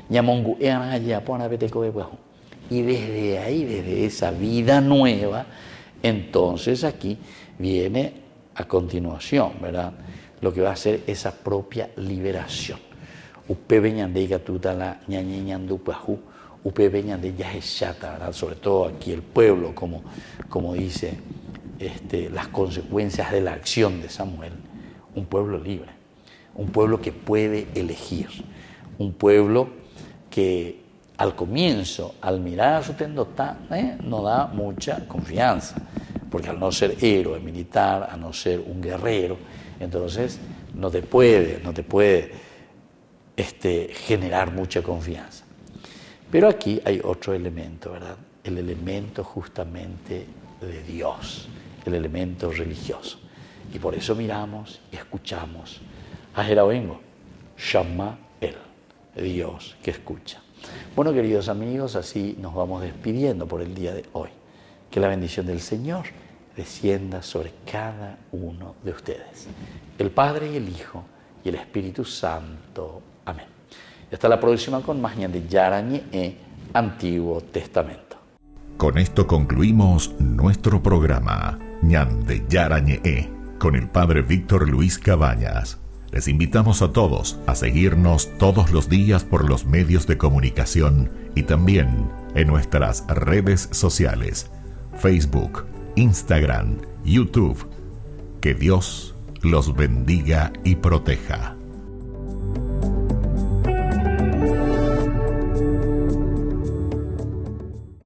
ñamongu eran allá pona vete cobe puajú. Y desde ahí, desde esa vida nueva, entonces aquí viene a continuación, ¿verdad?, lo que va a ser esa propia liberación. Upebe ñandeiga tutala ñañe ñandu puajú. ¿Verdad? Sobre todo aquí el pueblo, como dice las consecuencias de la acción de Samuel, un pueblo libre, un pueblo que puede elegir, un pueblo que al comienzo, al mirar a su tendotá, no da mucha confianza, porque al no ser héroe militar, a no ser un guerrero, entonces no te puede generar mucha confianza. Pero aquí hay otro elemento, ¿verdad? El elemento justamente de Dios, el elemento religioso. Y por eso miramos y escuchamos a Jerabengo, Shama El, Dios que escucha. Bueno, queridos amigos, así nos vamos despidiendo por el día de hoy. Que la bendición del Señor descienda sobre cada uno de ustedes. El Padre y el Hijo y el Espíritu Santo. Amén. Hasta la próxima con más Ñan de Yarañe Antiguo Testamento. Con esto concluimos nuestro programa Ñan de Yarañe con el Padre Víctor Luis Cabañas. Les invitamos a todos a seguirnos todos los días por los medios de comunicación y también en nuestras redes sociales, Facebook, Instagram, YouTube. Que Dios los bendiga y proteja.